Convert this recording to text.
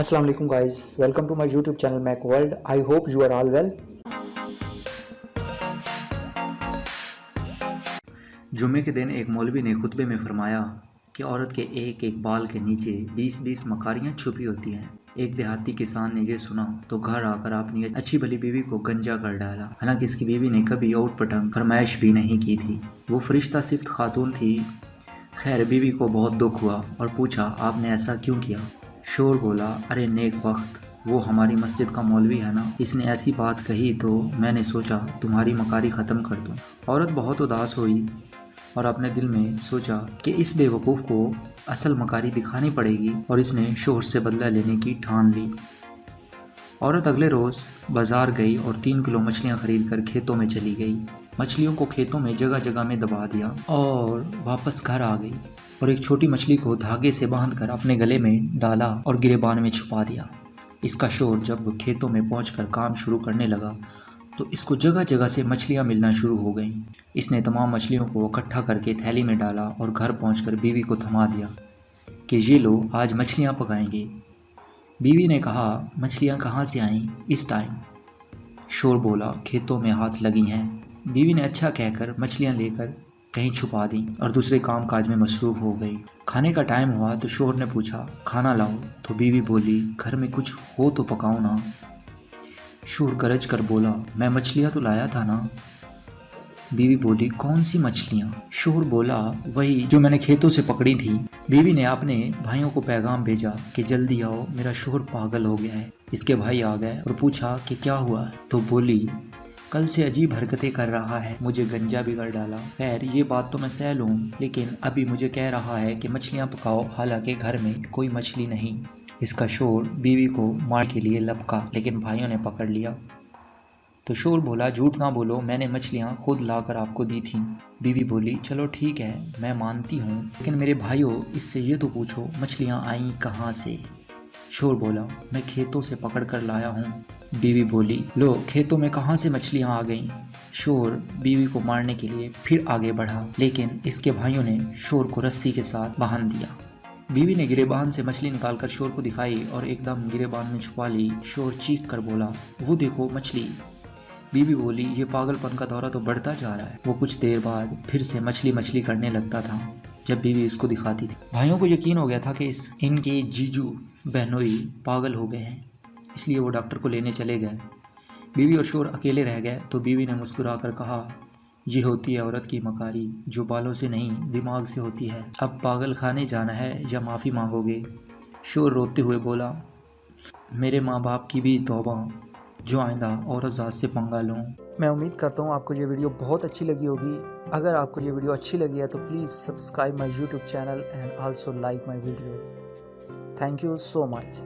Assalamu alaikum guys, welcome to my YouTube channel Mac World. I hope you are all well. जुम्मे के दिन एक मौलवी ने खुतबे में फरमाया कि औरत के एक एक बाल के नीचे 20-20 मकारियाँ छुपी होती हैं। एक देहाती किसान ने यह सुना तो घर आकर अपनी अच्छी भली बीवी को गंजा कर डाला। हालांकि इसकी बीवी ने कभी औट पटंग फरमाइश भी नहीं की थी। वो फरिश्ता सिफ्त खातून थी। खैर, बीवी को बहुत दुख हुआ और पूछा, आपने ऐसा क्यों किया? शोर बोला, अरे नेक वक्त, वो हमारी मस्जिद का मौलवी है ना, इसने ऐसी बात कही तो मैंने सोचा तुम्हारी मकारी ख़त्म कर दूँ। औरत बहुत उदास हुई और अपने दिल में सोचा कि इस बेवकूफ़ को असल मकारी दिखानी पड़ेगी और इसने शोहर से बदला लेने की ठान ली। औरत अगले रोज़ बाज़ार गई और 3 किलो मछलियाँ खरीद कर खेतों में चली गई। मछलियों को खेतों में जगह जगह में दबा दिया और वापस घर आ गई और एक छोटी मछली को धागे से बांधकर अपने गले में डाला और गिरेबान में छुपा दिया। इसका शोर जब खेतों में पहुंचकर काम शुरू करने लगा तो इसको जगह जगह से मछलियां मिलना शुरू हो गईं। इसने तमाम मछलियों को इकट्ठा करके थैली में डाला और घर पहुंचकर बीवी को थमा दिया कि ये लो, आज मछलियां पकाएंगे। बीवी ने कहा, मछलियां कहाँ से आईं इस टाइम? शोर बोला, खेतों में हाथ लगी हैं। बीवी ने अच्छा कहकर मछलियां लेकर कहीं छुपा दी और दूसरे काम काज में मसरूफ़ हो गई। खाने का टाइम हुआ तो शोहर ने पूछा, खाना लाओ? तो बीवी बोली, घर में कुछ हो तो पकाओ ना। शोहर गरज कर बोला, मैं मछलियाँ तो लाया था ना। बीवी बोली, कौन सी मछलियाँ? शोहर बोला, वही जो मैंने खेतों से पकड़ी थी। बीवी ने अपने भाइयों को पैगाम भेजा कि जल्दी आओ, मेरा शोहर पागल हो गया है। इसके भाई आ गए और पूछा कि क्या हुआ? तो बोली, कल से अजीब हरकतें कर रहा है, मुझे गंजा बिगड़ डाला। खैर, ये बात तो मैं सह लूँ, लेकिन अभी मुझे कह रहा है कि मछलियाँ पकाओ, हालांकि घर में कोई मछली नहीं। इसका शोर बीवी को मार के लिए लपका, लेकिन भाइयों ने पकड़ लिया। तो शोर बोला, झूठ ना बोलो, मैंने मछलियाँ खुद लाकर आपको दी थीं। बीवी बोली, चलो ठीक है, मैं मानती हूँ, लेकिन मेरे भाइयों, इससे ये तो पूछो मछलियाँ आई कहाँ से? शोर बोला, मैं खेतों से पकड़ कर लाया हूँ। बीवी बोली, लो, खेतों में कहाँ से मछलियाँ आ गईं? शोर बीवी को मारने के लिए फिर आगे बढ़ा, लेकिन इसके भाइयों ने शोर को रस्सी के साथ बांध दिया। बीवी ने गिरेबान से मछली निकालकर शोर को दिखाई और एकदम गिरेबान में छुपा ली। शोर चीख कर बोला, वो देखो मछली। बीवी बोली, ये पागलपन का दौरा तो बढ़ता जा रहा है। वो कुछ देर बाद फिर से मछली मछली करने लगता था जब बीवी इसको दिखाती थी। भाइयों को यकीन हो गया था कि इनके जीजू बहनोई पागल हो गए हैं, इसलिए वो डॉक्टर को लेने चले गए। बीवी और शोर अकेले रह गए तो बीवी ने मुस्कुराकर कहा, ये होती है औरत की मकारी, जो बालों से नहीं दिमाग से होती है। अब पागल खाने जाना है या माफ़ी मांगोगे? शोर रोते हुए बोला, मेरे माँ बाप की भी तौबा, जो आइंदा औरत ज़ात से पंगा लूँ। मैं उम्मीद करता हूँ आपको ये वीडियो बहुत अच्छी लगी होगी। अगर आपको ये वीडियो अच्छी लगी है तो please subscribe my YouTube channel and also like my video. Thank you so much.